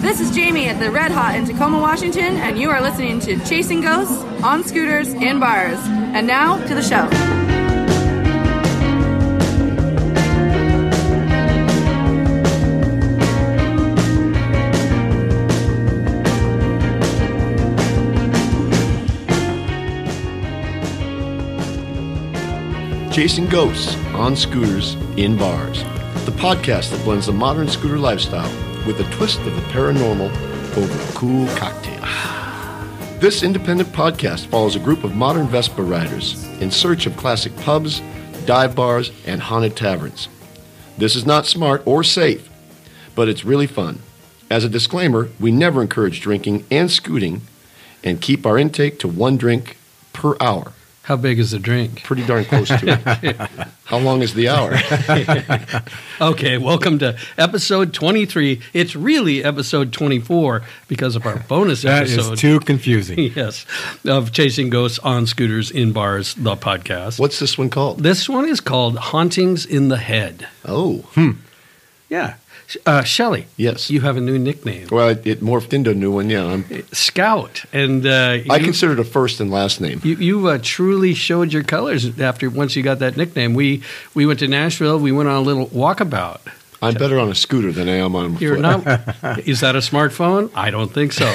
This is Jamie at the Red Hot in Tacoma, Washington, and you are listening to Chasing Ghosts on Scooters in Bars. And now to the show. Chasing Ghosts on Scooters in Bars, the podcast that blends the modern scooter lifestyle with a twist of the paranormal over a cool cocktail. This independent podcast follows a group of modern Vespa riders in search of classic pubs, dive bars, and haunted taverns. This is not smart or safe, but it's really fun. As a disclaimer, we never encourage drinking and scooting, and keep our intake to 1 drink per hour. How big is the drink? Pretty darn close to it. How long is the hour? Okay, welcome to episode 23. It's really episode 24 because of our bonus episode. That is too confusing. Yes, of Chasing Ghosts on Scooters in Bars, the podcast. What's this one called? This one is called Hauntings in the Head. Oh. Yeah. Shelley. Yes. You have a new nickname. Well, it morphed into a new one, yeah. Scout. And I consider it a first and last name. You truly showed your colors once you got that nickname. We went to Nashville. We went on a little walkabout. I'm better on a scooter than I am on a foot. You're not. Is that a smartphone? I don't think so.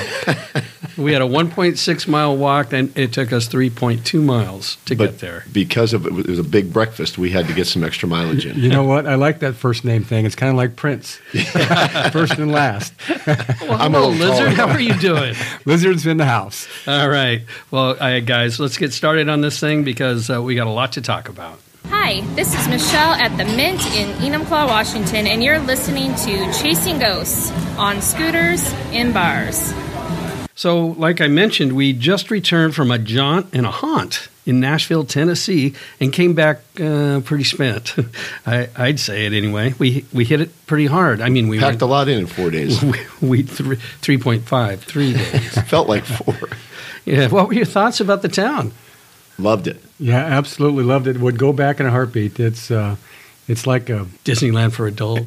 We had a 1.6 mile walk, and it took us 3.2 miles to get there. Because it was a big breakfast, we had to get some extra mileage in. You know what? I like that first name thing. It's kind of like Prince. First and last. Well, hello, Lizard. How are you doing? Lizard's in the house. All right. Well, guys, let's get started on this thing because we got a lot to talk about. Hi, this is Michelle at the Mint in Enumclaw, Washington, and you're listening to Chasing Ghosts on Scooters in Bars. So, like I mentioned, we just returned from a jaunt and a haunt in Nashville, Tennessee, and came back pretty spent. I'd say it anyway. We hit it pretty hard. I mean, we packed a lot in 4 days. We 3.5, 3 days. Felt like 4. Yeah. What were your thoughts about the town? Loved it. Yeah, absolutely loved it. Would go back in a heartbeat. It's like a Disneyland for adults.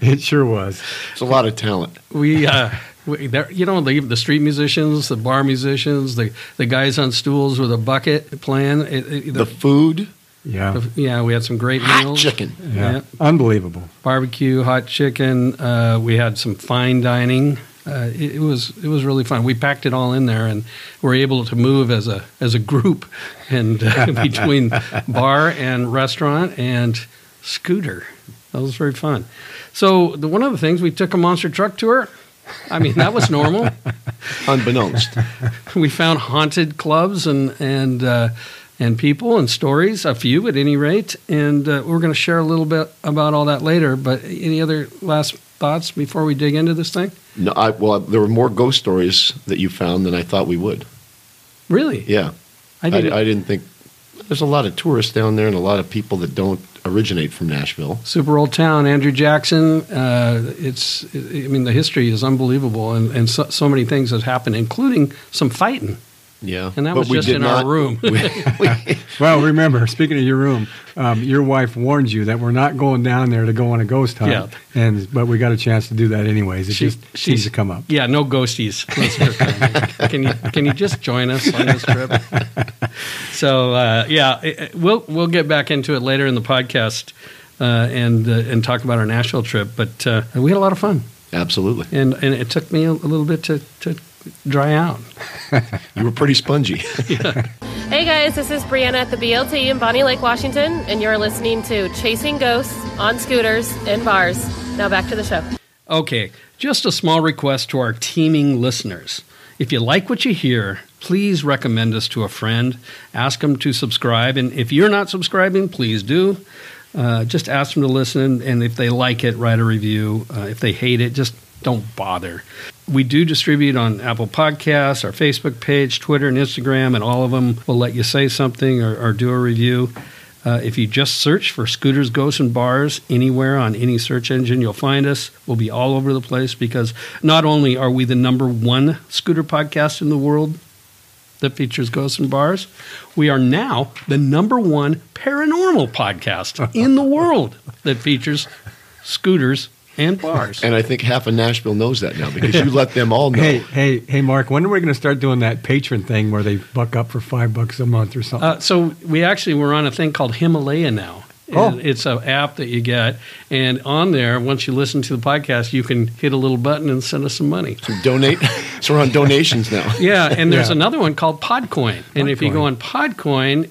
It sure was. It's a lot of talent. The street musicians, the bar musicians, the guys on stools with a bucket playing. The food. Yeah. We had some great hot meals. Chicken. Yeah. Unbelievable. Barbecue, hot chicken. We had some fine dining. It was really fun. We packed it all in there, and were able to move as a group, and between bar and restaurant and scooter. That was very fun. So one of the things, we took a monster truck tour. I mean, that was normal. Unbeknownst. We found haunted clubs and people and stories, a few at any rate, and we're going to share a little bit about all that later. But any other last thoughts before we dig into this thing? No, there were more ghost stories that you found than I thought we would. Really? Yeah. I didn't think. There's a lot of tourists down there and a lot of people that don't originate from Nashville. Super old town, Andrew Jackson. The history is unbelievable, and so many things have happened, including some fighting. Yeah. And that was just in our room. Well, remember, speaking of your room, your wife warned you that we're not going down there to go on a ghost hunt. Yeah. But we got a chance to do that anyways. It just seems to come up. Yeah, no ghosties. Can you just join us on this trip? So, we'll get back into it later in the podcast and talk about our Nashville trip. But we had a lot of fun. Absolutely. And it took me a little bit to dry out. You were pretty spongy. Yeah. Hey guys, this is Brianna at the BLT in Bonnie Lake, Washington, and you're listening to Chasing Ghosts on Scooters in Bars. Now back to the show. Okay, just a small request to our teeming listeners. If you like what you hear, please recommend us to a friend. Ask them to subscribe, and if you're not subscribing, please do. Just ask them to listen, and if they like it, write a review. If they hate it, just don't bother. We do distribute on Apple Podcasts, our Facebook page, Twitter, and Instagram, and all of them will let you say something or do a review. If you just search for Scooters, Ghosts, and Bars anywhere on any search engine, you'll find us. We'll be all over the place because not only are we the #1 scooter podcast in the world that features ghosts and bars, we are now the #1 paranormal podcast in the world that features scooters and bars. And I think half of Nashville knows that now because you let them all know. Hey, Mark, when are we going to start doing that patron thing where they buck up for $5 a month or something? So we're on a thing called Himalaya now. Oh. It's an app that you get, and on there, once you listen to the podcast, you can hit a little button and send us some money. So donate. So we're on donations now. Yeah, and there's another one called Podcoin. And if you go on Podcoin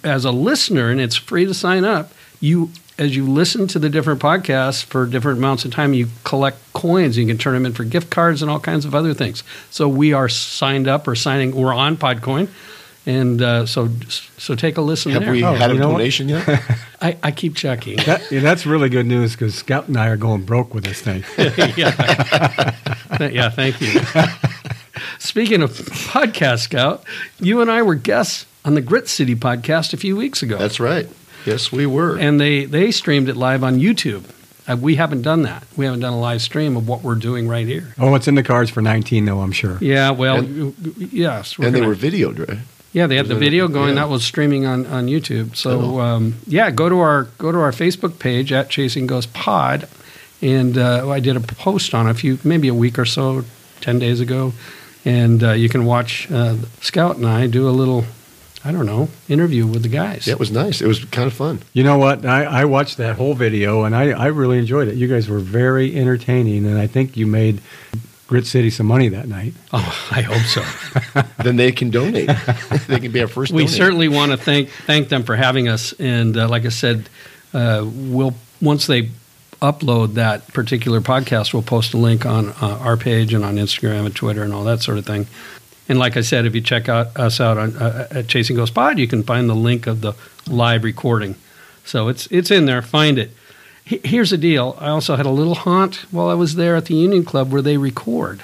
as a listener, and it's free to sign up, as you listen to the different podcasts for different amounts of time, you collect coins. You can turn them in for gift cards and all kinds of other things. So we are signed up or signing. We're on Podcoin. And so take a listen Have there. we had a donation yet? I keep checking. That's really good news because Scout and I are going broke with this thing. Yeah, thank you. Speaking of podcast, Scout, you and I were guests on the Grit City podcast a few weeks ago. That's right. Yes, we were. And they streamed it live on YouTube. We haven't done that. We haven't done a live stream of what we're doing right here. Oh, it's in the cards for 19, though, I'm sure. Yeah, well, yes. And they were videoed, right? Yeah, they had the video going. Yeah. That was streaming on YouTube. So, go to our Facebook page at Chasing Ghost Pod, and I did a post on maybe a week or so, 10 days ago, and you can watch Scout and I do a little, interview with the guys. Yeah, it was nice. It was kind of fun. You know what? I watched that whole video, and I really enjoyed it. You guys were very entertaining, and I think you made Grit City some money that night. Oh, I hope so. Then they can donate. They can be our first We donate. certainly want to thank them for having us. And like I said, once they upload that particular podcast, we'll post a link on our page and on Instagram and Twitter and all that sort of thing. And like I said, if you check us out at Chasing Ghost Pod, you can find the link of the live recording. So it's in there. Find it. Here's the deal. I also had a little haunt while I was there at the Union Club where they record.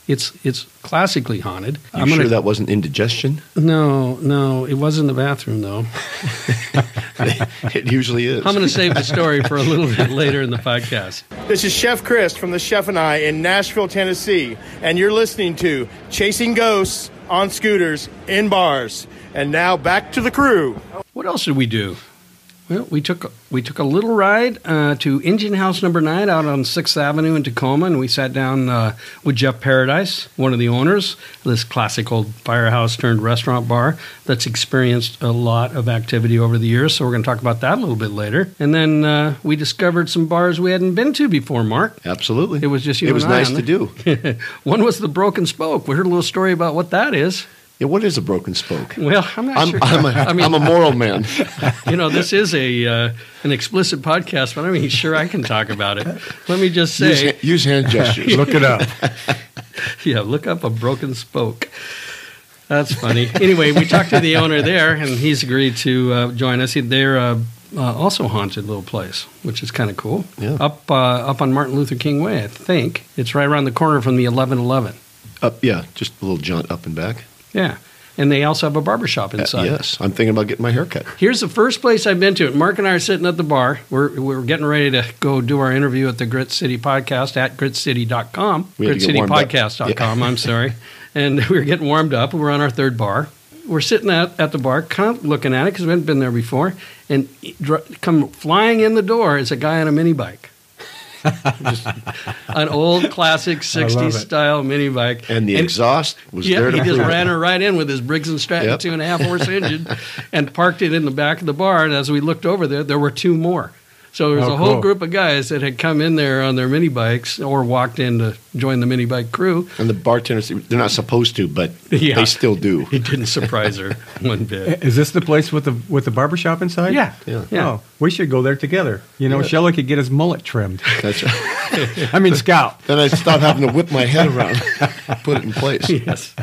It's classically haunted. I'm sure that wasn't indigestion? No. It was in the bathroom, though. It usually is. I'm going to save the story for a little bit later in the podcast. This is Chef Chris from The Chef and I in Nashville, Tennessee, and you're listening to Chasing Ghosts on Scooters in Bars. And now back to the crew. What else did we do? Well, we took a little ride to Engine House Number 9 out on 6th Avenue in Tacoma, and we sat down with Jeff Paradise, one of the owners of this classic old firehouse turned restaurant bar that's experienced a lot of activity over the years. So we're going to talk about that a little bit later. And then we discovered some bars we hadn't been to before, Mark. Absolutely. It was just you It was and I nice to do. One was the Broken Spoke. We heard a little story about what that is. Yeah, what is a broken spoke? Well, I'm not sure. I'm a moral man. This is an explicit podcast, but I'm sure I can talk about it. Let me just say. Use hand gestures. Look it up. Yeah, look up a broken spoke. That's funny. Anyway, we talked to the owner there, and he's agreed to join us. They're also haunted little place, which is kind of cool. Yeah. Up on Martin Luther King Way, I think. It's right around the corner from the 1111. Just a little jaunt up and back. Yeah. And they also have a barbershop inside. Yes. I'm thinking about getting my hair cut. Here's the first place I've been to. Mark and I are sitting at the bar. We're getting ready to go do our interview at the Grit City podcast at gritcity.com. GritCityPodcast.com, I'm sorry. And we were getting warmed up. We're on our third bar. We're sitting at the bar, kind of looking at it because we hadn't been there before. And come flying in the door is a guy on a mini bike. Just an old classic 60s style mini bike. And the exhaust was there to he just prove ran it. her right in with his Briggs & Stratton 2.5 horse engine and parked it in the back of the bar. And as we looked over there were two more. So there was a whole group of guys that had come in there on their mini bikes or walked in to join the mini bike crew. And the bartenders, they're not supposed to, but they still do. It didn't surprise her one bit. Is this the place with the barbershop inside? Yeah. Oh, we should go there together. Shelley could get his mullet trimmed. That's right. I mean, Scout. Then I stopped having to whip my head around, put it in place. Yes.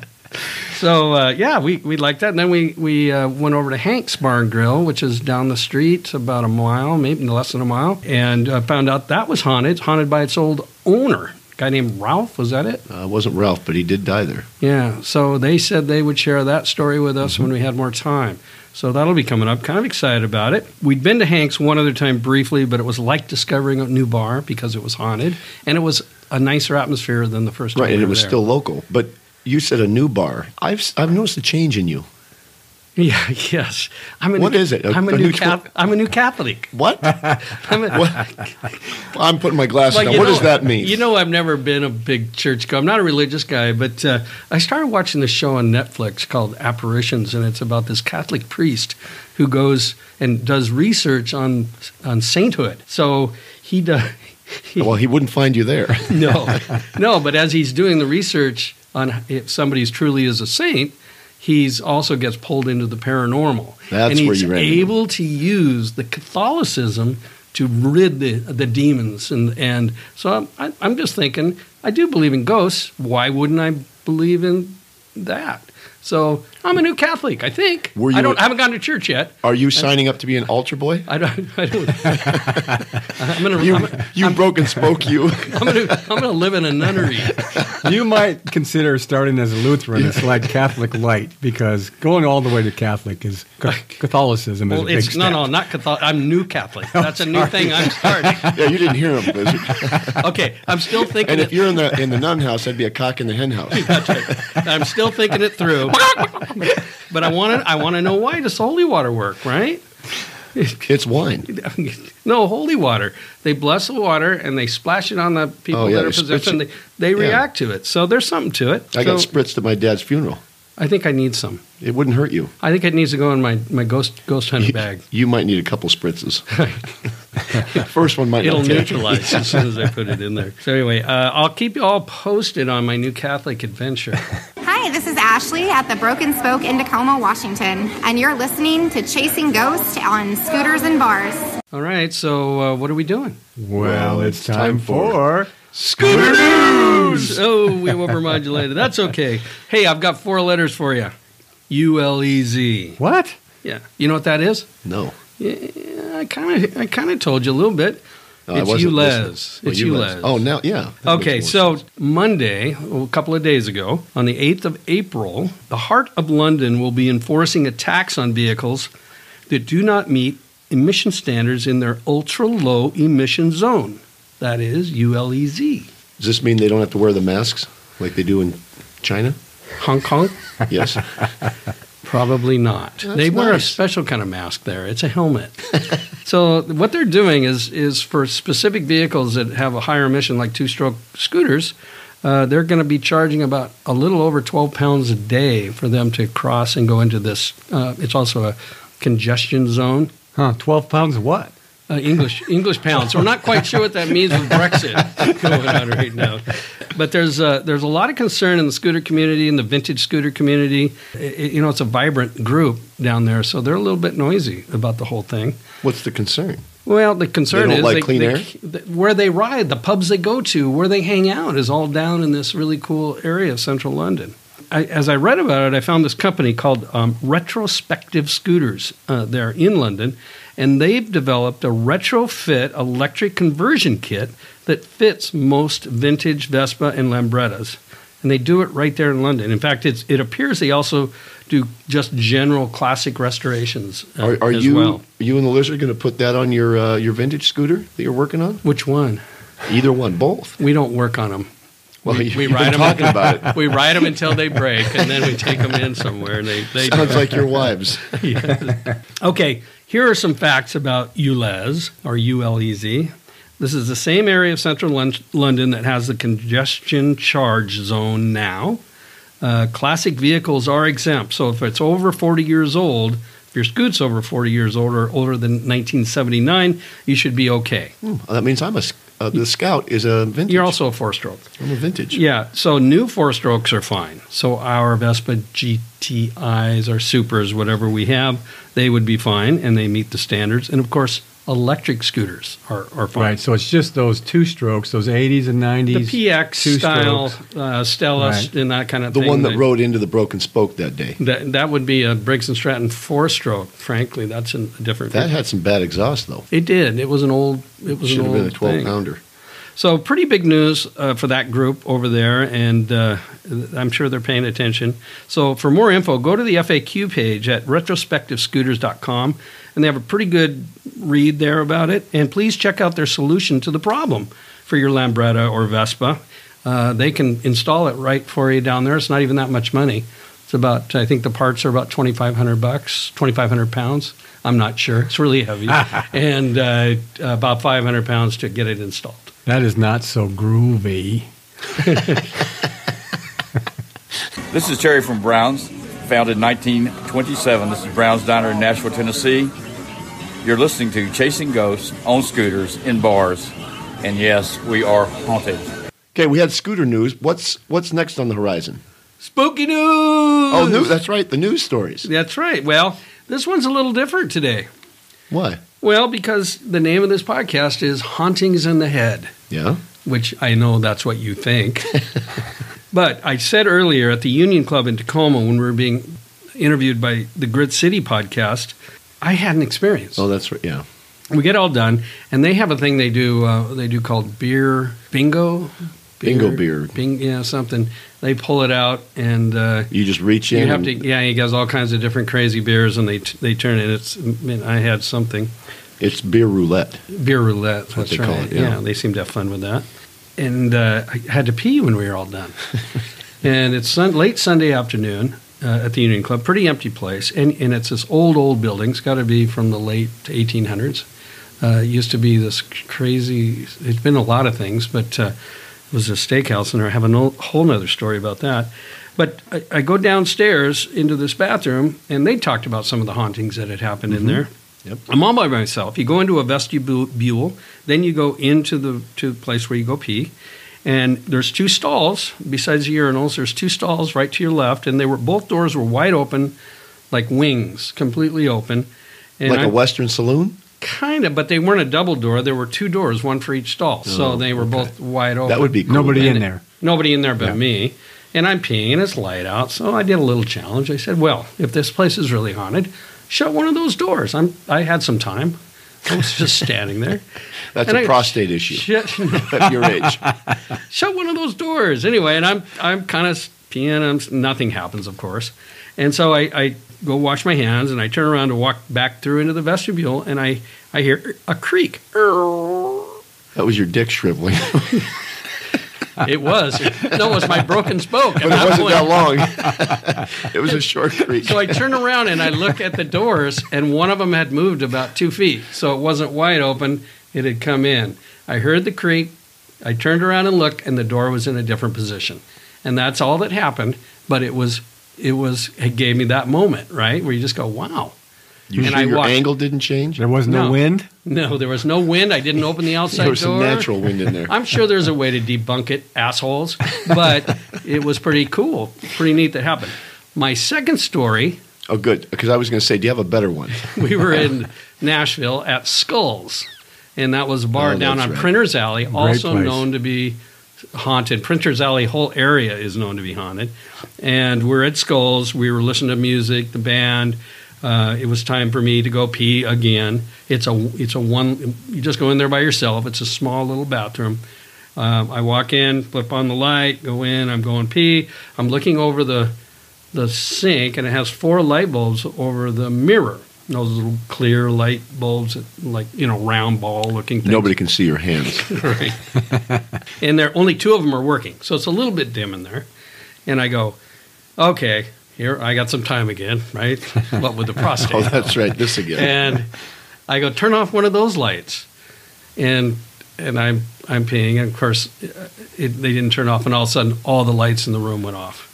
So, we liked that. And then we went over to Hank's Bar and Grill, which is down the street about a mile, maybe less than a mile, and found out that was haunted by its old owner, a guy named Ralph. Was that it? It wasn't Ralph, but he did die there. Yeah. So they said they would share that story with us when we had more time. So that'll be coming up. Kind of excited about it. We'd been to Hank's one other time briefly, but it was like discovering a new bar because it was haunted, and it was a nicer atmosphere than the first time. Right, and it was still local. But you said a new bar. I've noticed a change in you. Yeah, yes. What is it? I'm a new Catholic. What? I'm putting my glasses on. What does that mean? You know, I've never been a big churchgoer. I'm not a religious guy, but I started watching this show on Netflix called Apparitions, and it's about this Catholic priest who goes and does research on sainthood. So he does. Well, he wouldn't find you there. No, but as he's doing the research on if somebody truly is a saint, he's also gets pulled into the paranormal. That's where you ran. And he's able to use the Catholicism to rid the demons. And so I'm just thinking, I do believe in ghosts. Why wouldn't I believe in that? So I'm a new Catholic, I think. I haven't gone to church yet. Are you signing up to be an altar boy? I don't. You broke and spoke you. I'm gonna live in a nunnery. You might consider starting as a Lutheran. It's like Catholic light, because going all the way to Catholic is Catholicism. Well, is a big step. No, not Catholic. I'm new Catholic. That's a new thing I'm starting. Yeah, you didn't hear him, Blizzard. Okay, I'm still thinking. And if you're in the nun house, that'd be a cock in the hen house. That's right. I'm still thinking it through. But I want to know, why does holy water work, right? It's wine. No, holy water. They bless the water and they splash it on the people that are possessed, and they react to it. So there's something to it. I got spritzed at my dad's funeral. I think I need some. It wouldn't hurt you. I think it needs to go in my ghost hunting bag. You might need a couple spritzes. First one might It'll not take. neutralize as soon as I put it in there. So anyway, I'll keep you all posted on my new Catholic adventure. Hi, this is Ashley at the Broken Spoke in Tacoma, Washington, and you're listening to Chasing Ghosts on Scooters and Bars. All right, so what are we doing? Well, it's time for Scooter News! Oh, we overmodulated. That's okay. Hey, I've got 4 letters for you. ULEZ. What? Yeah. You know what that is? No. Yeah, I kind of told you a little bit. No, it's ULEZ. It's ULEZ. Oh, now, yeah. Okay, so Monday, a couple of days ago, on the 8th of April, the Heart of London will be enforcing a tax on vehicles that do not meet emission standards in their ultra-low emission zone. That is ULEZ. Does this mean they don't have to wear the masks like they do in China? Hong Kong? Yes. Probably not. That's they wear a nice. special kind of mask there. It's a helmet. So what they're doing is for specific vehicles that have a higher emission, like 2-stroke scooters, they're going to be charging about a little over 12 pounds a day for them to cross and go into this. It's also a congestion zone. 12 pounds of what? English pounds. So we're not quite sure what that means with Brexit going on right now. But there's a lot of concern in the scooter community, in the vintage scooter community. It's a vibrant group down there, so they're a little bit noisy about the whole thing. What's the concern? Well, the concern They don't is like clean air? Where they ride, the pubs they go to, where they hang out is all down in this really cool area of central London. As I read about it, I found this company called Retrospective Scooters there in London, and they've developed a retrofit electric conversion kit that fits most vintage Vespa and Lambrettas. And they do it right there in London. In fact, it appears they also do just general classic restorations as well. Are you and the Lizard going to put that on your vintage scooter that you're working on? Which one? Either one, both. We don't work on them. Well, we you've ride been them talking about it. We ride them until they break, and then we take them in somewhere. And they Sounds like your wives. Yeah. Okay, here are some facts about ULEZ, or ULEZ. This is the same area of central London that has the congestion charge zone now. Classic vehicles are exempt, so if it's over 40 years old, if your scoot's over 40 years old or older than 1979, you should be okay. That means the Scout is a vintage. You're also a 4-stroke. I'm a vintage. Yeah, so new 4-strokes are fine. So our Vespa GTIs or Supers, whatever we have, they would be fine, and they meet the standards. And, of course, electric scooters are fine. Right, so it's just those 2-strokes, those 80s and 90s. The PX style, Stella, right, and that kind of thing. The one that rode into the broken spoke that day. That would be a Briggs & Stratton 4-stroke, frankly. That's a different... That had some bad exhaust, though. It did. It was an old Should have been a 12-pounder. So pretty big news for that group over there, and I'm sure they're paying attention. So for more info, go to the FAQ page at retrospectivescooters.com, and they have a pretty good read there about it. And please check out their solution to the problem for your Lambretta or Vespa. They can install it right for you down there. It's not even that much money. It's about, I think the parts are about $2,500, 2,500 pounds. I'm not sure. It's really heavy. And about 500 pounds to get it installed. That is not so groovy. This is Terry from Brown's, founded in 1927. This is Brown's Diner in Nashville, Tennessee. You're listening to Chasing Ghosts on Scooters in Bars. And yes, we are haunted. Okay, we had scooter news. What's next on the horizon? Spooky news! Oh, news. That's right, the news stories. That's right. Well, this one's a little different today. Why? Well, because the name of this podcast is Hauntings in the Head. Yeah? Which I know that's what you think. But I said earlier at the Union Club in Tacoma when we were being interviewed by the Grit City podcast, I had an experience. Oh, that's right, yeah. We get all done, and they have a thing they do called beer bingo. Bingo beer. Yeah, something. They pull it out, and you just reach in. You have to. Yeah, he has all kinds of different crazy beers, and they turn it. I had something. It's beer roulette. Beer roulette. That's what they right. call it. Yeah, they seem to have fun with that. And I had to pee when we were all done. And it's late Sunday afternoon at the Union Club. Pretty empty place, and it's this old building. It's got to be from the late 1800s. It used to be this crazy. It's been a lot of things, but. It was a steakhouse, and I have a whole other story about that. But I go downstairs into this bathroom, and they talked about some of the hauntings that had happened in there. Yep. I'm all by myself. You go into a vestibule, then you go into the place where you go pee, and there's two stalls besides the urinals. There's two stalls right to your left, and both doors were wide open, like wings, completely open. And like a Western saloon? Kind of, but they weren't a double door. There were two doors, one for each stall. So they were both wide open. That would be cool. Nobody in there. Nobody in there but me. And I'm peeing, and it's light out. So I did a little challenge. I said, well, if this place is really haunted, shut one of those doors. I had some time. I was just standing there. That's a prostate issue at your age. Shut one of those doors. Anyway, and I'm kind of peeing. Nothing happens, of course. And so I go wash my hands, and I turn around to walk back through into the vestibule, and I hear a creak. That was your dick shriveling. It was. No, it was my broken spoke. But it wasn't that long. It was a short creak. So I turn around, and I look at the doors, and one of them had moved about 2 feet. So it wasn't wide open. It had come in. I heard the creak. I turned around and looked, and the door was in a different position. And that's all that happened, but it gave me that moment, right, where you just go, wow. You sure your angle didn't change? There was no wind? No, there was no wind. I didn't open the outside door. There was some natural wind in there. I'm sure there's a way to debunk it, assholes, but it was pretty cool, pretty neat that happened. My second story. Oh, good, because I was going to say, do you have a better one? We were in Nashville at Skulls, and that was a bar down on Printers Alley, also known to be haunted. Printers Alley whole area is known to be haunted. And we're at Skulls. We were listening to music, the band. It was time for me to go pee again. It's a one. You just go in there by yourself. It's a small little bathroom. I walk in, flip on the light, go in. I'm going pee. I'm looking over the sink, and it has 4 light bulbs over the mirror. Those little clear light bulbs, like round ball looking things. Nobody can see your hands. Right. And only 2 of them are working, so it's a little bit dim in there. And I go, okay. Here, I got some time again, right? What with the prostate? Oh, that's right, this again. And I go, turn off one of those lights. And I'm peeing, and of course, they didn't turn off, and all of a sudden, all the lights in the room went off.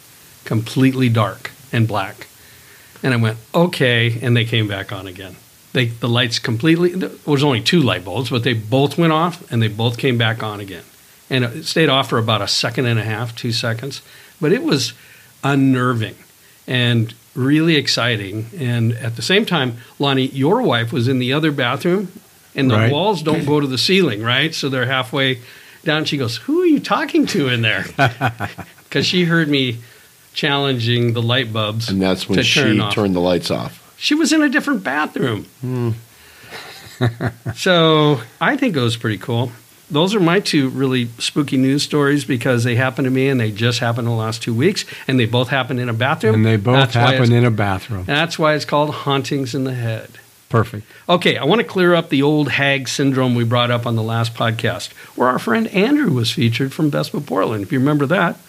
Completely dark and black. And I went, okay, and they came back on again. The lights completely, there was only 2 light bulbs, but they both went off, and they both came back on again. And it stayed off for about a second and a half, 2 seconds. But it was unnerving and really exciting. And at the same time, Lonnie, your wife was in the other bathroom, and the walls don't go to the ceiling, right? So they're halfway down. She goes, who are you talking to in there? Because she heard me challenging the light bulbs. And that's when she turned the lights off. She was in a different bathroom. So I think it was pretty cool. Those are my 2 really spooky news stories because they happened to me, and they just happened in the last 2 weeks, and they both happened in a bathroom. And they both happened in a bathroom. That's why it's called Hauntings in the Head. Perfect. Okay, I want to clear up the old hag syndrome we brought up on the last podcast, where our friend Andrew was featured from Vespa, Portland, if you remember that.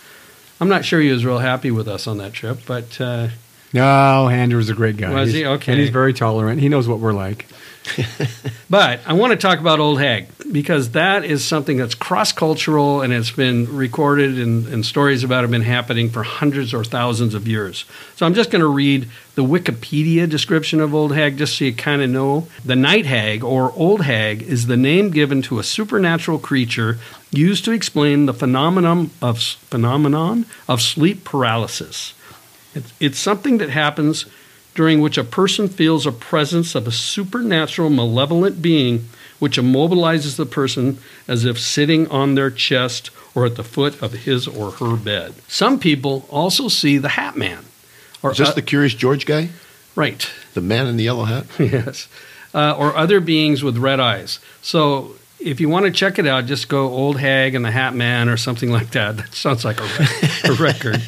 I'm not sure he was real happy with us on that trip, but... No, Andrew's a great guy. Was he? Okay. And he's very tolerant. He knows what we're like. But I want to talk about Old Hag, because that is something that's cross-cultural, and it's been recorded, and stories about it have been happening for hundreds or thousands of years. So I'm just going to read the Wikipedia description of Old Hag, just so you kind of know. The night hag, or Old Hag, is the name given to a supernatural creature used to explain the phenomenon of sleep paralysis. It's something that happens during which a person feels a presence of a supernatural malevolent being which immobilizes the person as if sitting on their chest or at the foot of his or her bed. Some people also see the Hat Man. Is this the Curious George guy? Right. The man in the yellow hat? Yes. Or other beings with red eyes. So if you want to check it out, just go Old Hag and the Hat Man or something like that. That sounds like a record.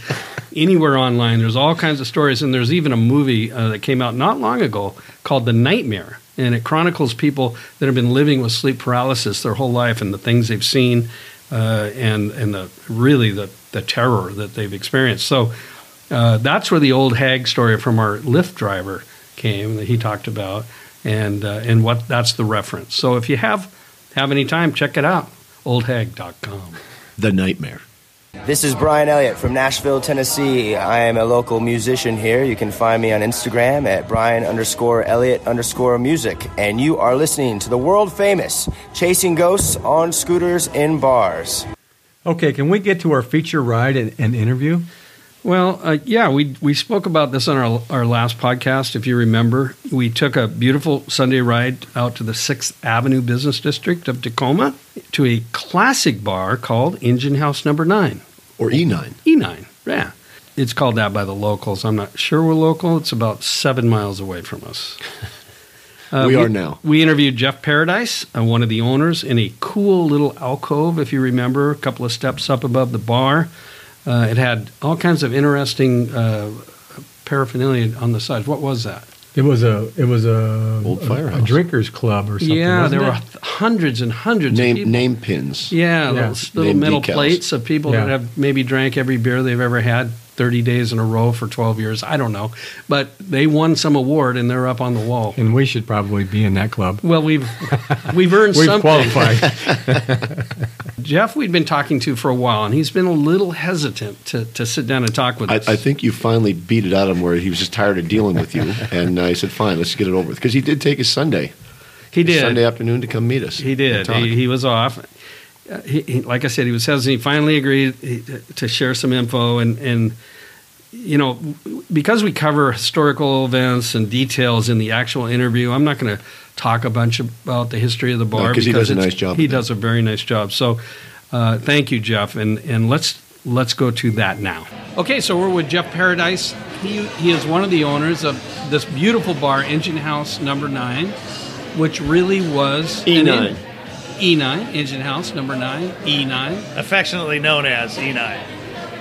Anywhere online, there's all kinds of stories, and there's even a movie that came out not long ago called The Nightmare, and it chronicles people that have been living with sleep paralysis their whole life and the things they've seen and the terror that they've experienced. So that's where the Old Hag story from our Lyft driver came that he talked about, and what that's the reference. So if you have any time, check it out, oldhag.com. The Nightmare. This is Brian Elliott from Nashville, Tennessee. I am a local musician here. You can find me on Instagram at Brian_Elliott_music. And you are listening to the world famous Chasing Ghosts on Scooters in Bars. Okay, can we get to our feature ride and interview? Well, yeah, we spoke about this on our last podcast, if you remember. We took a beautiful Sunday ride out to the 6th Avenue Business District of Tacoma to a classic bar called Engine House Number 9. Or E9. E9, yeah. It's called that by the locals. I'm not sure we're local. It's about 7 miles away from us. We are now. We interviewed Jeff Paradise, one of the owners, in a cool little alcove, if you remember, a couple of steps up above the bar. It had all kinds of interesting paraphernalia on the sides. What was that? It was a old firehouse, a drinkers club or something. Yeah, there were hundreds and hundreds of people. Name pins. Yeah, those little metal plates of people that have maybe drank every beer they've ever had 30 days in a row for 12 years. I don't know. But they won some award, and they're up on the wall. And we should probably be in that club. Well, we've earned something. We've qualified. Jeff, we'd been talking to for a while, and he's been a little hesitant to sit down and talk with us. I think you finally beat it out of him where he was just tired of dealing with you. And I said, fine, let's get it over with. Because he did take his Sunday. He did. Sunday afternoon to come meet us. He did. He was off. He, like I said, he was hesitant. He finally agreed to share some info. And you know, because we cover historical events and details in the actual interview, I'm not going to talk a bunch about the history of the bar. Because he does a nice job. He does a very nice job. So thank you, Jeff. And let's go to that now. Okay, so we're with Jeff Paradise. He is one of the owners of this beautiful bar, Engine House Number 9, which really was E9. E9, Engine House Number 9, E9. Affectionately known as E9.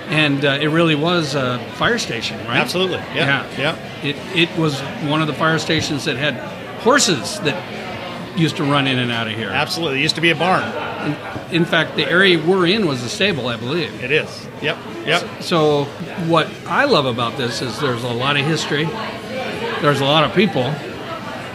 And it really was a fire station, right? Absolutely, yeah. It was one of the fire stations that had horses that used to run in and out of here. Absolutely, it used to be a barn. In fact, the area we're in was a stable, I believe. It is, yep. So what I love about this is there's a lot of history, there's a lot of people,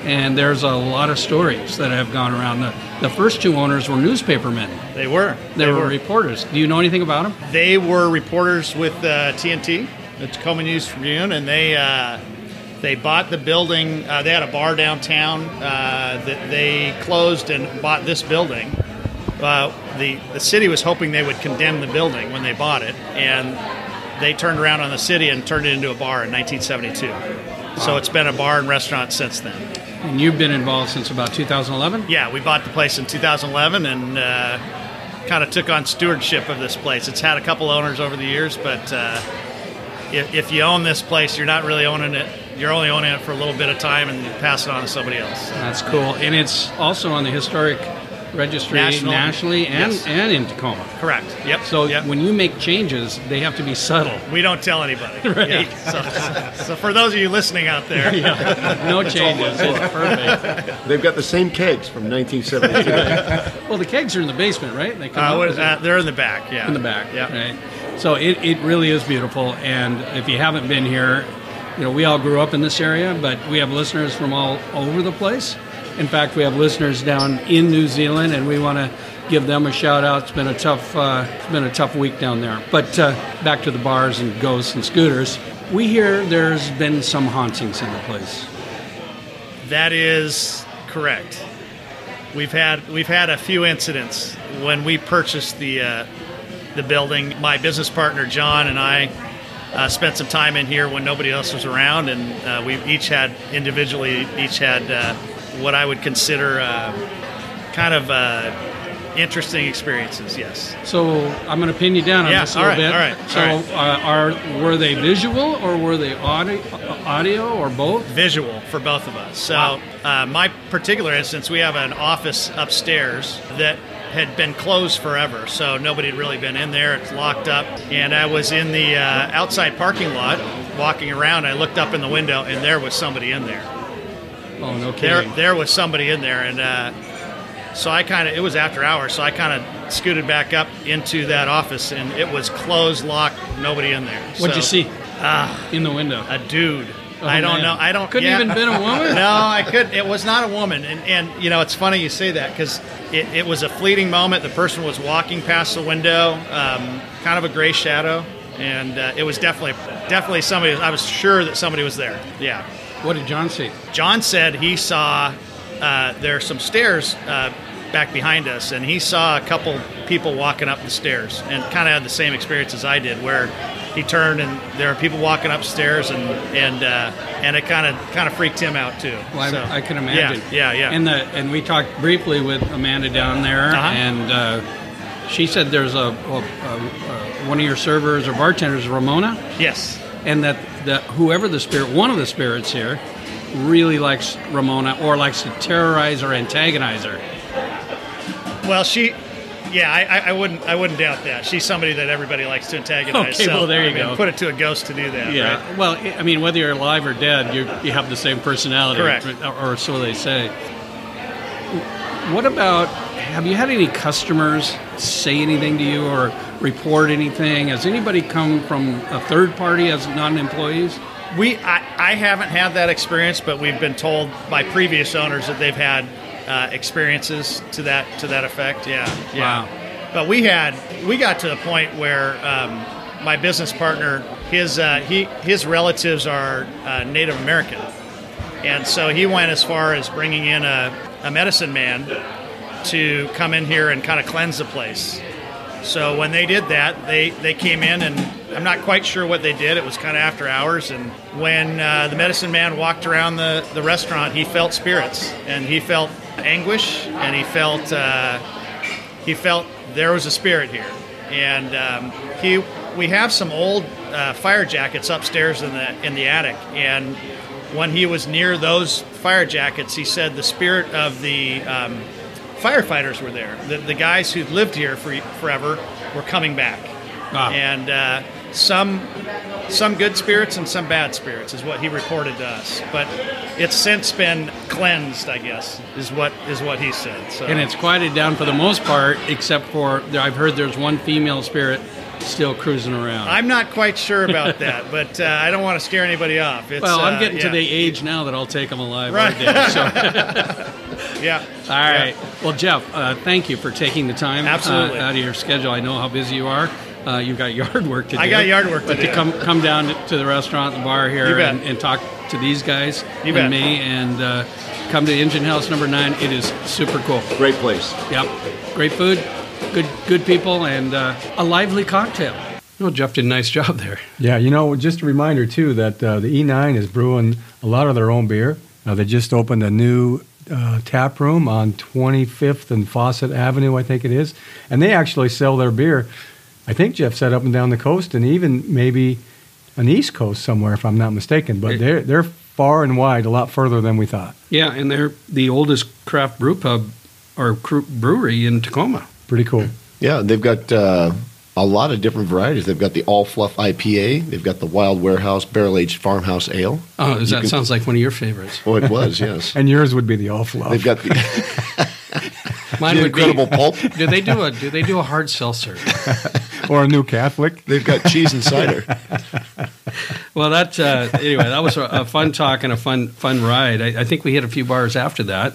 and there's a lot of stories that have gone around. The first two owners were newspapermen. They were. They were reporters. Do you know anything about them? They were reporters with TNT, the Tacoma News Tribune, and they bought the building. They had a bar downtown that they closed and bought this building. The city was hoping they would condemn the building when they bought it, and they turned around on the city and turned it into a bar in 1972. So it's been a bar and restaurant since then. And you've been involved since about 2011? Yeah, we bought the place in 2011 and kind of took on stewardship of this place. It's had a couple owners over the years, but if you own this place, you're not really owning it. You're only owning it for a little bit of time and you pass it on to somebody else. That's cool. And it's also on the historic registry nationally and in Tacoma. Correct. Yep. So when you make changes, they have to be subtle. We don't tell anybody. Right. Yeah. So for those of you listening out there, no changes. It's perfect. They've got the same kegs from 1972. Well, the kegs are in the basement, right? They come they're in the back. Yeah. In the back. Yeah. Right. So it really is beautiful. And if you haven't been here, we all grew up in this area, but we have listeners from all over the place. In fact, we have listeners down in New Zealand, and we want to give them a shout out. It's been a tough week down there. But back to the bars and ghosts and scooters. We hear there's been some hauntings in the place. That is correct. We've had a few incidents when we purchased the building. My business partner John and I spent some time in here when nobody else was around, and we each had what I would consider kind of interesting experiences. Yes. So I'm going to pin you down on this a little bit. All right. So were they visual or were they audio or both? Visual for both of us. So my particular instance, we have an office upstairs that had been closed forever, so nobody had really been in there. It's locked up, and I was in the outside parking lot walking around. I looked up in the window, and there was somebody in there. Oh, no kidding. There was somebody in there, and so it was after hours, so I kind of scooted back up into that office, and it was closed, locked, nobody in there. What'd you see in the window? A dude. Oh, I don't man. know. Couldn't even been a woman? No, I couldn't. It was not a woman. And it's funny you say that, because it was a fleeting moment. The person was walking past the window, kind of a gray shadow, and it was definitely somebody. I was sure that somebody was there. Yeah. What did John see? John said he saw there are some stairs back behind us, and he saw a couple people walking up the stairs, and kind of had the same experience as I did, where he turned and there are people walking upstairs, and it kind of freaked him out too. Well, I can imagine. Yeah. And we talked briefly with Amanda down there, and she said there's one of your servers or bartenders, Ramona. Yes. And that whoever one of the spirits here, really likes Ramona or likes to terrorize or antagonize her. Well, I wouldn't doubt that. She's somebody that everybody likes to antagonize. Okay, well, there you go. Put it to a ghost to do that. Yeah. Right? Well, I mean, whether you're alive or dead, you have the same personality. Correct. Or so they say. What about, have you had any customers say anything to you or report anything? Has anybody come from a third party as non-employees? I haven't had that experience, but we've been told by previous owners that they've had experiences to that effect. Yeah. Wow. But we got to the point where my business partner, his relatives are Native American, and so he went as far as bringing in a medicine man to come in here and kind of cleanse the place. So when they did that, they came in, and I'm not quite sure what they did. It was kind of after hours, and when the medicine man walked around the restaurant, he felt spirits, and he felt anguish, and he felt there was a spirit here. And we have some old fire jackets upstairs in the attic, and when he was near those fire jackets, he said the spirit of the firefighters were there. The guys who'd lived here forever were coming back. Wow. And some good spirits and some bad spirits is what he reported to us. But it's since been cleansed, I guess, is what he said. So. And it's quieted down for the most part, except for I've heard there's one female spirit still cruising around. I'm not quite sure about that, but I don't want to scare anybody off. I'm getting to the age now that I'll take them alive. Right. So. Yeah. All right. Yeah. Well, Jeff, thank you for taking the time out of your schedule. I know how busy you are. You've got yard work to do. I got yard work to do. But to come down to the restaurant, the bar here, and talk to these guys and me, and come to Engine House number 9. It is super cool. Great place. Yep. Great food, good people, and a lively cocktail. Well, Jeff did a nice job there. Yeah, just a reminder, too, that the E9 is brewing a lot of their own beer. They just opened a new tap room on 25th and Fawcett Avenue, I think it is. And they actually sell their beer, I think Jeff said, up and down the coast, and even maybe an East Coast somewhere, if I'm not mistaken. But they're far and wide, a lot further than we thought. Yeah, and they're the oldest craft brew pub or brewery in Tacoma. Pretty cool. Yeah, they've got a lot of different varieties. They've got the All Fluff IPA. They've got the Wild Warehouse Barrel-Aged Farmhouse Ale. Oh, sounds like one of your favorites. Oh, it was, yes. And yours would be the All Fluff. They've got the Mine would Incredible Pulp. Do they do a hard seltzer? or a new Catholic. They've got cheese and cider. Well, anyway, that was a fun talk and a fun ride. I think we hit a few bars after that,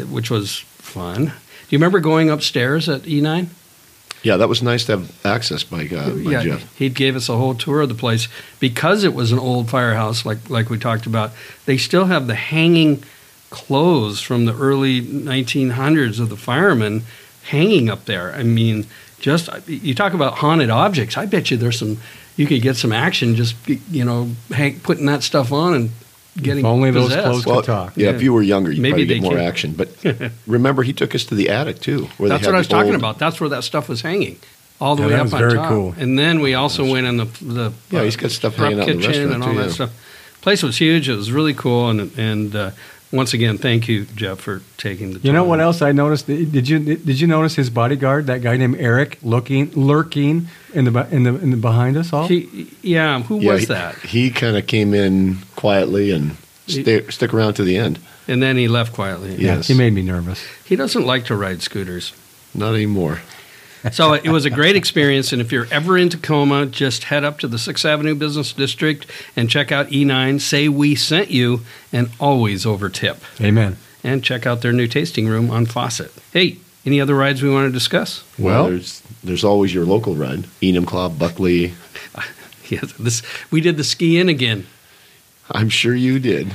which was fun. Do you remember going upstairs at E9? Yeah, that was nice to have access by Jeff. He gave us a whole tour of the place. Because it was an old firehouse, like we talked about, they still have the hanging clothes from the early 1900s of the firemen hanging up there. I mean, you talk about haunted objects. I bet you you could get some action just, putting that stuff on and getting only possessed. Those clothes could talk. Yeah, if you were younger, you'd Maybe probably get more action. But remember, he took us to the attic, too. That's what I was talking about. That's where that stuff was hanging, all the way up on top. That was very cool. And then we also went in the he's got stuff hanging out in the kitchen restaurant, and all that stuff. Place was huge. It was really cool. And once again, thank you, Jeff, for taking the time. You know what else I noticed? Did you notice his bodyguard, that guy named Eric, lurking in the behind us all? Who was that? He kind of came in quietly and stick around to the end. And then he left quietly. Yes. He made me nervous. He doesn't like to ride scooters. Not anymore. So it was a great experience, and if you're ever in Tacoma, just head up to the 6th Avenue Business District and check out E9, say we sent you, and always over tip. Amen. And check out their new tasting room on Fawcett. Hey, any other rides we want to discuss? Well, there's always your local ride. Enumclaw, Buckley. Yes, we did the ski-in again. I'm sure you did.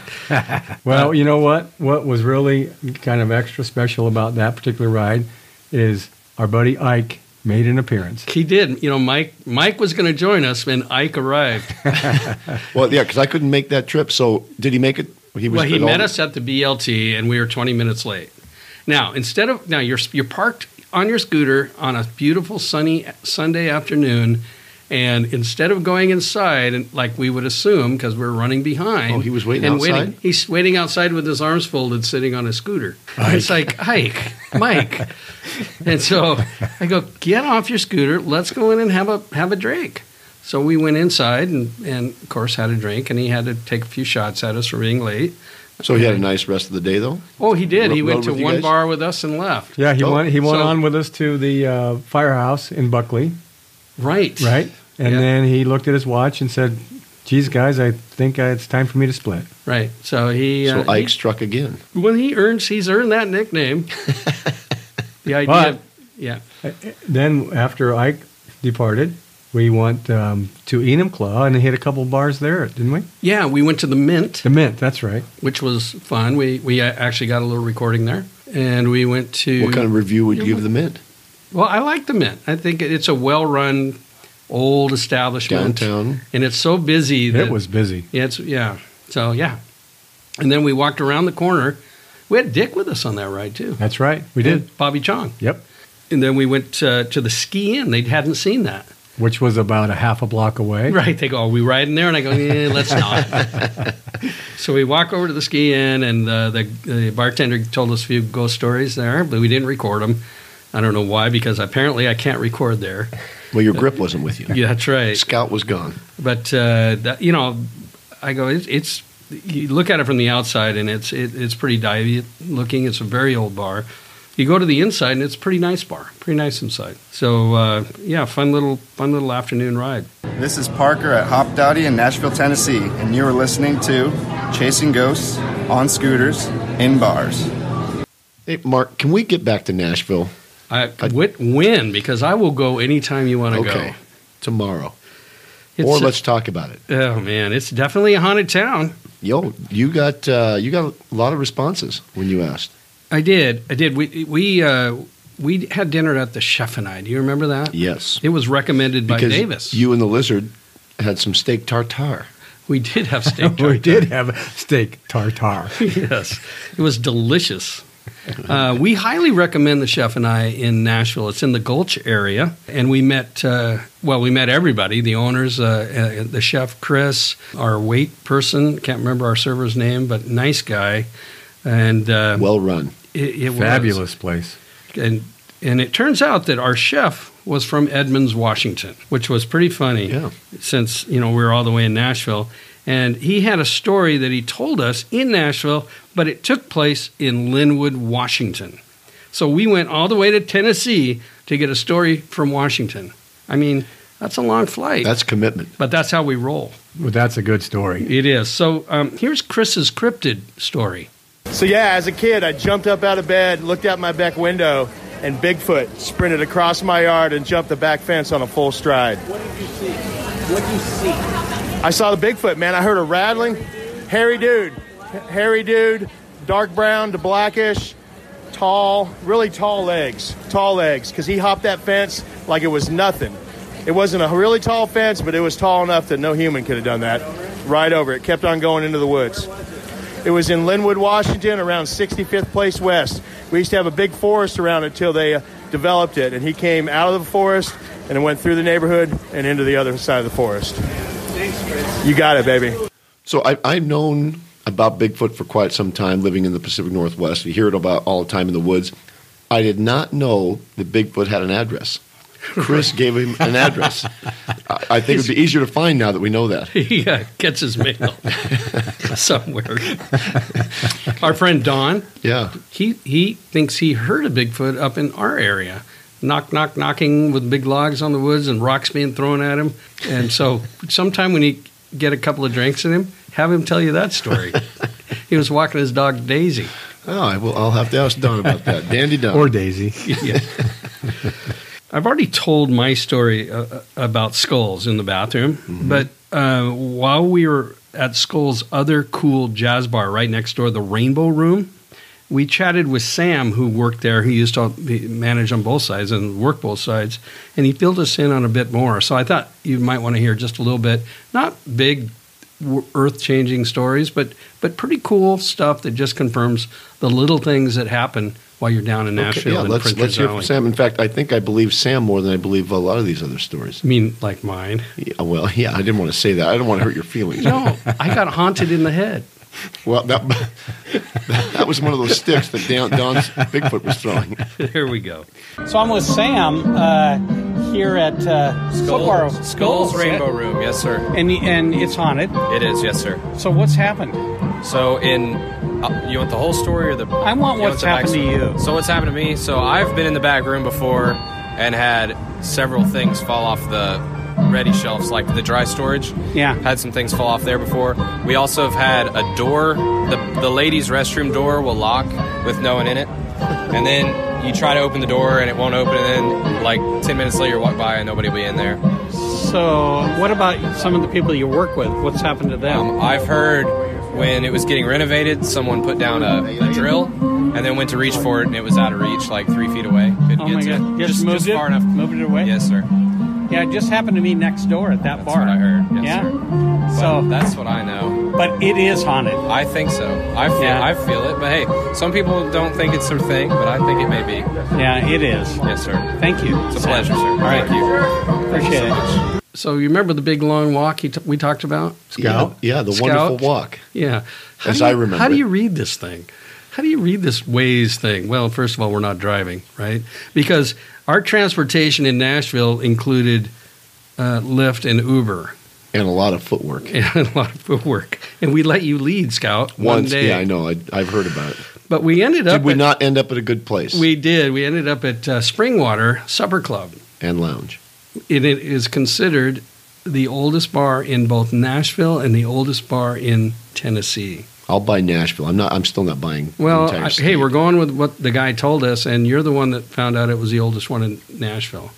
Well, you know what? What was really kind of extra special about that particular ride is our buddy Ike made an appearance. He did. Mike was going to join us, and Ike arrived. Well, yeah, because I couldn't make that trip. So did he make it? He met us at the BLT, and we were 20 minutes late. Now, you're parked on your scooter on a beautiful sunny Sunday afternoon, and instead of going inside, and like we would assume, because we're running behind. Oh, he was waiting outside? He's waiting outside with his arms folded, sitting on a scooter. It's like, Mike. And so I go, get off your scooter. Let's go in and have a drink. So we went inside and of course, had a drink, and he had to take a few shots at us for being late. So he had a nice rest of the day, though? Oh, he did. He went to one bar with us and left. Yeah, he went on with us to the firehouse in Buckley. Right. And then he looked at his watch and said, geez, guys, I think it's time for me to split. Right. So Ike struck again. When he's earned that nickname. The idea. Then after Ike departed, we went to Enumclaw and hit a couple bars there, didn't we? Yeah, we went to the Mint. The Mint, that's right. Which was fun. We actually got a little recording there. And we went to... What kind of review would you give the Mint? Well, I like the Mint. I think it's a well-run, old establishment. Downtown. And it's so busy. It was busy. Yeah. So, yeah. And then we walked around the corner. We had Dick with us on that ride, too. That's right. We did. Bobby Chong. Yep. And then we went to the ski-in. They hadn't seen that. Which was about a half a block away. Right. They go, are we riding there? And I go, let's not. So we walk over to the ski-in, and the bartender told us a few ghost stories there, but we didn't record them. I don't know why, because apparently I can't record there. Well, your grip wasn't with you. Yeah, that's right. Scout was gone. But, I go, it's you look at it from the outside, and it's pretty divey looking. It's a very old bar. You go to the inside, and it's a pretty nice bar, pretty nice inside. So, fun little afternoon ride. This is Parker at Hop Dowdy in Nashville, Tennessee, and you are listening to Chasing Ghosts on Scooters in Bars. Hey, Mark, can we get back to Nashville? When? Because I will go anytime you want to go. Okay, tomorrow. Let's talk about it. Oh, man, it's definitely a haunted town. Yo, you got a lot of responses when you asked. I did. We had dinner at the Chef and I. Do you remember that? Yes. It was recommended by Davis. You and the Lizard had some steak tartare. We did have steak tartare. We did have steak tartare. Yes. It was delicious. We highly recommend the Chef and I in Nashville. It's in the Gulch area. And we met everybody, the owners, the chef, Chris, our wait person. Can't remember our server's name, but nice guy. And well run. It fabulous place. And it turns out that our chef was from Edmonds, Washington, which was pretty funny. Yeah. Since we were all the way in Nashville, and he had a story that he told us in Nashville, but it took place in Linwood, Washington. So we went all the way to Tennessee to get a story from Washington. I mean, that's a long flight. That's commitment. But that's how we roll. Well, that's a good story. It is. So here's Chris's cryptid story. So yeah, as a kid, I jumped up out of bed, looked out my back window, and Bigfoot sprinted across my yard and jumped the back fence on a full stride. What did you see? What did you see? I saw the Bigfoot, man. I heard a rattling. Hairy dude, dark brown to blackish, tall, really tall legs, because he hopped that fence like it was nothing. It wasn't a really tall fence, but it was tall enough that no human could have done that. Right over it, kept on going into the woods. It was in Linwood, Washington, around 65th Place West. We used to have a big forest around it till they developed it, and he came out of the forest and went through the neighborhood and into the other side of the forest. Thanks, Chris. You got it, baby. So I've known about Bigfoot for quite some time, living in the Pacific Northwest. We hear it about all the time in the woods. I did not know that Bigfoot had an address. Chris gave him an address. I think it would be easier to find now that we know that. He gets his mail somewhere. Our friend Don, he thinks he heard a Bigfoot up in our area. Knocking with big logs on the woods and rocks being thrown at him. And so sometime when you get a couple of drinks in him, have him tell you that story. He was walking his dog Daisy. Oh, I'll have to ask Don about that. Dandy Don. Or Daisy. Yeah. I've already told my story about Skulls in the bathroom, but while we were at Skulls' other cool jazz bar right next door, the Rainbow Room, we chatted with Sam, who worked there. He used to manage on both sides and work both sides, and he filled us in on a bit more. So I thought you might want to hear just a little bit, not big earth-changing stories, but pretty cool stuff that just confirms the little things that happen while you're down in Nashville. Okay, let's hear from Sam. In fact, I think I believe Sam more than I believe a lot of these other stories. You mean like mine? Yeah, well, yeah, I didn't want to say that. I don't want to hurt your feelings. No, I got haunted in the head. Well, that was one of those sticks that Don's Bigfoot was throwing. There we go. So I'm with Sam here at Skulls Rainbow Room. Yes, sir. And it's haunted. It is, yes, sir. So what's happened? So you want the whole story or the? I want what's happened to you. So what's happened to me? So I've been in the back room before and had several things fall off the ready shelves, like the dry storage. Yeah. Had some things fall off there before. We also have had a door. The ladies' restroom door will lock with no one in it. And then you try to open the door and it won't open. And then like 10 minutes later you walk by and nobody will be in there. So what about some of the people you work with? What's happened to them? I've heard when it was getting renovated, someone put down a drill and then went to reach for it and it was out of reach, like 3 feet away. Couldn't get to God. it. Just far enough. Moved it away? Yes, sir. Yeah, it just happened to me next door at that bar. That's what I heard. Yes, yeah. Sir. So that's what I know. But it is haunted. I think so. I feel it. But hey, some people don't think it's their thing, but I think it may be. Yeah, it is. Yes, sir. Thank you. It's a pleasure, sir. All right. Thank you. Appreciate it. So you remember the big long walk we talked about? Scout? Yeah, the wonderful walk. Yeah. I remember. How do you read this thing? How do you read this Waze thing? Well, first of all, we're not driving, right? Because our transportation in Nashville included Lyft and Uber. And a lot of footwork. And we let you lead, Scout, one day. Yeah, I know. I've heard about it. But we ended up... Did we not end up at a good place? We did. We ended up at Springwater Supper Club. And Lounge. It is considered the oldest bar in both Nashville and the oldest bar in Tennessee. I'll buy Nashville. I'm still not buying. Well, hey, we're going with what the guy told us, and you're the one that found out it was the oldest one in Nashville.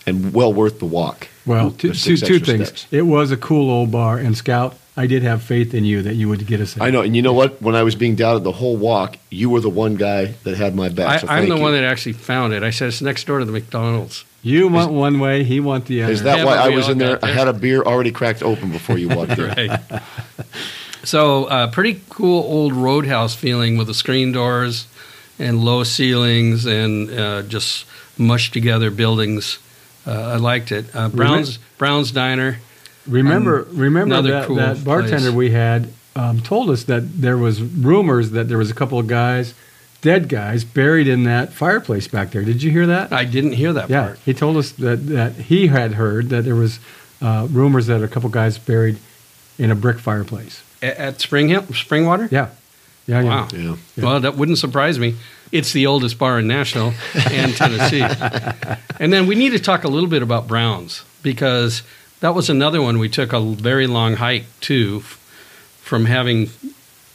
And well worth the walk. Well, two things. Steps. It was a cool old bar, and Scout, I did have faith in you that you would get us in. I know, and you know what? When I was being doubted the whole walk, you were the one guy that had my back. I'm the one that actually found it. I said it's next door to the McDonald's. You went one way, he went the other. Is that why I was in there? I had a beer already cracked open before you walked in. Right. So pretty cool old roadhouse feeling with the screen doors and low ceilings and just mushed together buildings. I liked it. Brown's Diner. Remember cool that bartender place. we had told us that there was rumors that there was a couple of guys, dead guys, buried in that fireplace back there. Did you hear that? I didn't hear that part. He told us that he had heard that there was rumors that a couple guys buried in a brick fireplace. At Springwater? Yeah. Wow. Yeah. Well, that wouldn't surprise me. It's the oldest bar in Nashville and Tennessee. And then we need to talk a little bit about Brown's, because that was another one we took a very long hike to. From having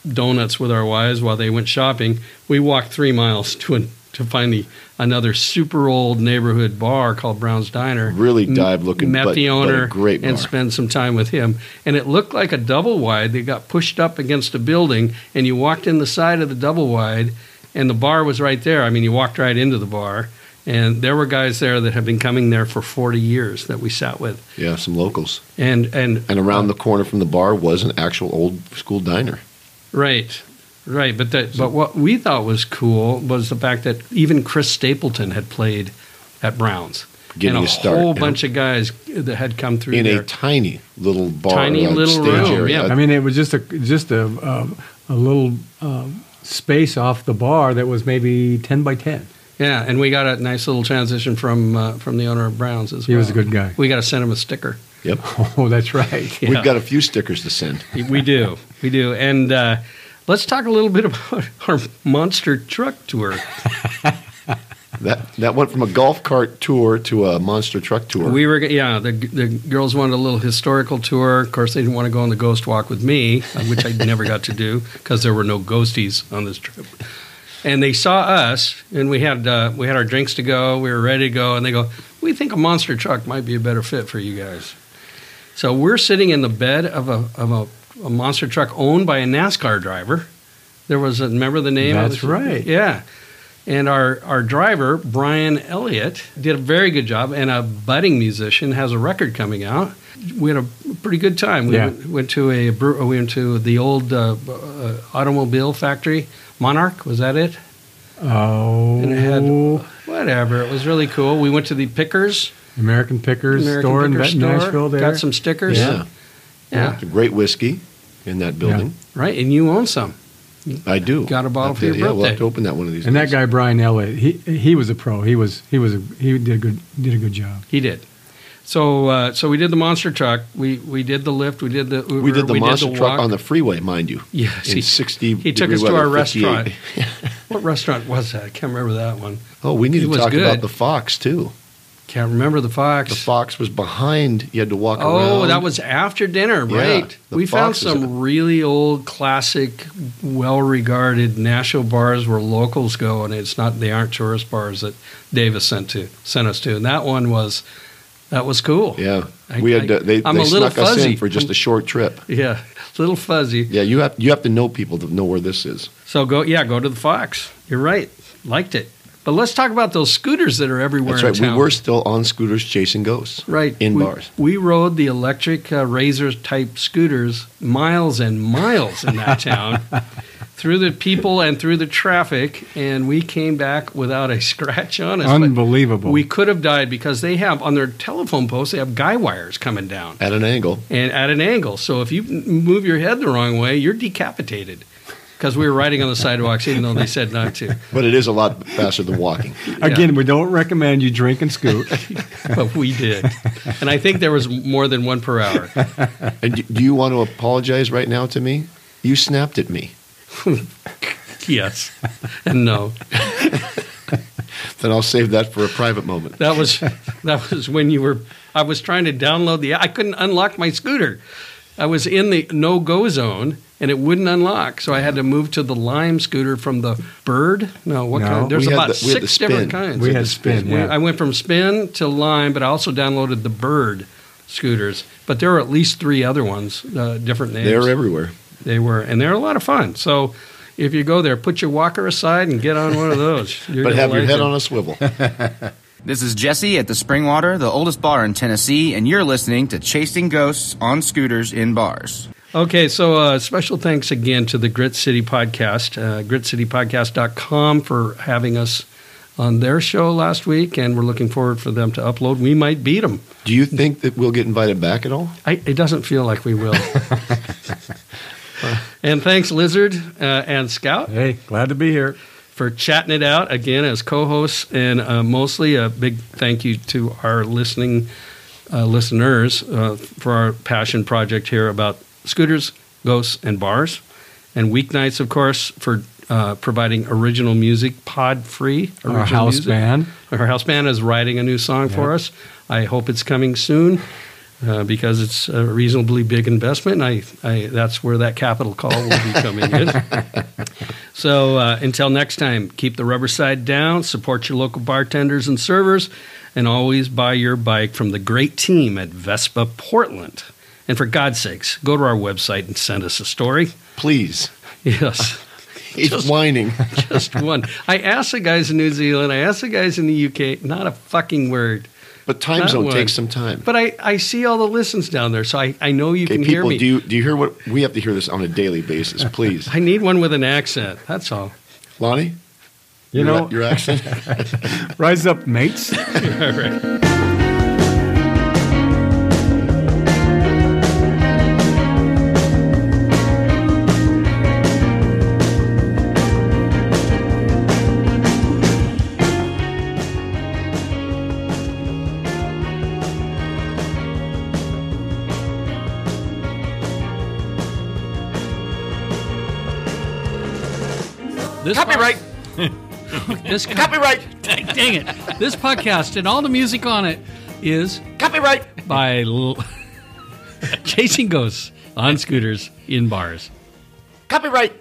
donuts with our wives while they went shopping, we walked 3 miles to find another super old neighborhood bar called Brown's Diner. Really dive looking, met the owner, but a great bar. And spent some time with him. And it looked like a double wide. They got pushed up against a building, and you walked in the side of the double wide, and the bar was right there. I mean, you walked right into the bar. And there were guys there that have been coming there for 40 years that we sat with. Yeah, some locals. And around the corner from the bar was an actual old school diner. Right. But what we thought was cool was the fact that even Chris Stapleton had played at Brown's. Getting and a start. A whole bunch of guys that had come through in there. a tiny little bar, tiny little stage room. area. Yeah. I mean, it was just a little space off the bar that was maybe 10 by 10. Yeah, and we got a nice little transition from the owner of Brown's as well. He was a good guy. We got to send him a sticker. Yep. Oh, that's right. Yeah. We've got a few stickers to send. We do. And let's talk a little bit about our monster truck tour. That went from a golf cart tour to a monster truck tour. The girls wanted a little historical tour. Of course, they didn't want to go on the ghost walk with me, which I never got to do because there were no ghosties on this trip. And they saw us, and we had our drinks to go. We were ready to go, and they go, "We think a monster truck might be a better fit for you guys." So we're sitting in the bed of a monster truck owned by a NASCAR driver. There was remember the name? That's right. Yeah. And our driver, Brian Elliott, did a very good job, and a budding musician, has a record coming out. We had a pretty good time. We went to the old automobile factory, Monarch. Was that it? Oh, and it had whatever. It was really cool. We went to the Pickers, American Pickers store in Nashville. There got some stickers. Yeah. Great whiskey in that building. Yeah. Right, and you own some. I do. Got a bottle for your birthday. Yeah, we'll have to open that one of these and days. That guy Brian Elliott, he was a pro. He did a good job. He did. So we did the monster truck. We did the lift. We did the Uber. We did the monster truck on the freeway, mind you. Yes. In 60. He took us to our restaurant. What restaurant was that? I can't remember that one. Oh, we need to talk about the Fox too. Can't remember the Fox. The Fox was behind. You had to walk around. Oh, that was after dinner, right? We found some really old, classic, well-regarded Nashville bars where locals go, and they aren't tourist bars that Davis sent us to. And that one was cool. Yeah, they snuck us in for just a short trip. Yeah, a little fuzzy. Yeah, you have to know people to know where this is. So go to the Fox. You're right. Liked it. But let's talk about those scooters that are everywhere. That's right. In town. We were still on scooters chasing ghosts. Right. In bars. We rode the electric Razor type scooters miles and miles in that town through the people and through the traffic, and we came back without a scratch on us. Unbelievable. We could have died because they have on their telephone posts they have guy wires coming down at an angle. So if you move your head the wrong way, you're decapitated. Because we were riding on the sidewalks, even though they said not to. But it is a lot faster than walking. Again, we don't recommend you drink and scoot. But we did. And I think there was more than one per hour. And do you want to apologize right now to me? You snapped at me. Yes. And no. Then I'll save that for a private moment. That was when I was trying to download I couldn't unlock my scooter. I was in the no-go zone, and it wouldn't unlock. So I had to move to the Lime scooter from the Bird. Kind? There's about 6 different kinds. We had Spin, yeah. I went from Spin to Lime, but I also downloaded the Bird scooters. But there were at least 3 other ones, different names. They're everywhere. They were, and they're a lot of fun. So if you go there, put your walker aside and get on one of those. But have your head on a swivel. This is Jesse at the Springwater, the oldest bar in Tennessee, and you're listening to Chasing Ghosts on Scooters in Bars. Okay, so special thanks again to the Grit City Podcast, gritcitypodcast.com for having us on their show last week, and we're looking forward for them to upload. We might beat them. Do you think that we'll get invited back at all? It doesn't feel like we will. And thanks, Lizard and Scout. Hey, glad to be here. For chatting it out again as co-hosts, and mostly a big thank you to our listeners for our passion project here about scooters, ghosts, and bars. And weeknights, of course, for providing original music, pod-free. Our house band. Our house band is writing a new song for us. I hope it's coming soon because it's a reasonably big investment. And that's where that capital call will be coming in. So until next time, keep the rubber side down, support your local bartenders and servers, and always buy your bike from the great team at Vespa Portland. And for God's sakes, go to our website and send us a story. Please. Yes. He's whining. Just one. I asked the guys in New Zealand, I asked the guys in the UK, not a fucking word. But time zone takes some time. But I see all the listens down there, so I know you can hear me. Do you hear what? We have to hear this on a daily basis, please. I need one with an accent, that's all. Lonnie? Your accent? Rise up, mates. All right. Copyright. Copyright. Dang it. This podcast and all the music on it is copyright by Chasing Ghosts on Scooters in Bars. Copyright.